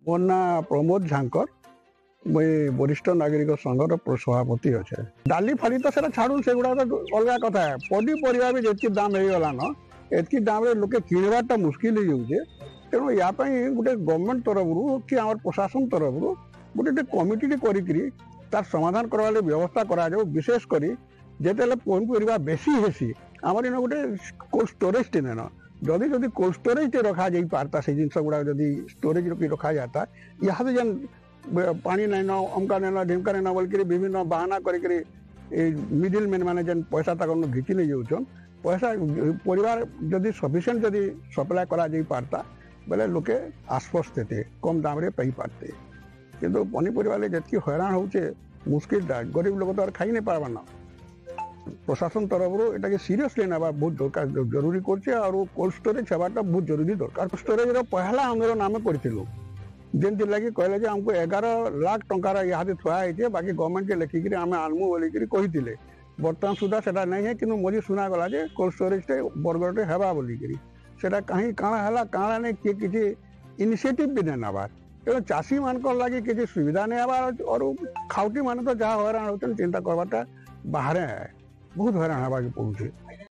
ମୋ ନା ପ୍ରମୋଦ ଝାଙ୍କର ମୁଇଁ ବରିଷ୍ଠ ନାଗରିକ ସଂଘର ସଭାପତି ଅଛେ। ଡାଲି ଫାଲି ତ ସେଟା ଛାଡୁନ୍, ସେଗୁଡା ତ ଅଲଗା କଥା। ପନିପରିବା ବି ଯେତିକି ଦାମ ହେଇଗଲାନ, ଏତିକି ଦାମରେ ଲୋକେ କିଣିବାଟା ମୁସ୍କିଲ ହେଇଯାଉଛେ। ତେଣୁ ୟା ପାଇଁ ଗୋଟେ ଗଭର୍ଣ୍ଣମେଣ୍ଟ ତରଫରୁ କି ଆମର ପ୍ରଶାସନ ତରଫରୁ ଗୋଟେ କମିଟି କରିକିରି ତାର ସମାଧାନ କରବାର ବ୍ୟବସ୍ଥା କରାଯାଉ। ବିଶେଷ କରି ଯେତେବେଳେ ପନିପରିବା ବେଶୀ ହେସି ଆମର ଇନ ଗୋଟେ କୋଲ୍ଡ ଷ୍ଟୋରେଜଟେ ନେନ, ଯଦି ଯଦି କୋଲ୍ଡ ଷ୍ଟୋରେଜଟେ ରଖାଯାଇ ପାରତା, ସେ ଜିନିଷ ଗୁଡ଼ାକ ଯଦି ଷ୍ଟୋରେଜ ରଖି ରଖାଯାତା, ଇହାଦେ ଯେନ୍ ପାଣି ନାଇନ ଅମକା ନାଇନ ଢିମକା ନାଇନ ବୋଲିକିରି ବିଭିନ୍ନ ବାହାନା କରିକିରି এই মিডিল ম্যান মানে যেন পয়সা তাকে ঘিচি নিয়ে যাচ্ছেন, পয়সা পরিবার যদি সফিসিয়েন্ট যদি সপ্লাই করা যাই পারতা বেলে লোকে আশ্বস্ত হেতে, কম দামরে পাই পারতে। কিন্তু পনিপরিবা যেতকি হইরাণ হচ্ছে মুশকিলটা, গরিব লোক তো আর খাই নাই পারবার না। প্রশাসন তরফରୁ এটাকে সিরিয়াসলি নেওয়া বহুত দরকার, জরুরি করছে। আর কোল্ড স্টোরেজ হওয়াটা বহুত জরুরি দরকার। স্টোরেজর পহলা আন্দোলন আমি করেছিলু, যেমতি লাগি কহিলে যে আমাকে 11 লাখ টঙ্କାର ইহাদে থুয়া হয়েছে, বাকি গভর্নমেন্টকে লেখিকি আমি আনমু বলিকি কহিলে। বর্তমান সুদ্ধা সেটা নাই হে, কিন্তু মজি শুনাগলা যে কোল্ড স্টোরেজটে বরগড়ে হেবা বলিকি। সেটা কাহি কাଣା হেলা কাଣା নেই, কিଏ কিছু ইনিସିଏଟିଭ ବି ନେଇ ନେବାର। ତେଣୁ ଚାଷୀମାନଙ୍କର ଲାଗି କିଛି ସୁବିଧା ନେଇ ହେବାର। ଆଉ ଖାଉଟି ମାନେ ତ ଯାହା ହଇରାଣ ହଉଛନ୍ତି, ଚିନ୍ତା କରବାଟା ବାହାରେ ବହୁତ ହଇରାଣ ହେବାକୁ ପଡୁଛି।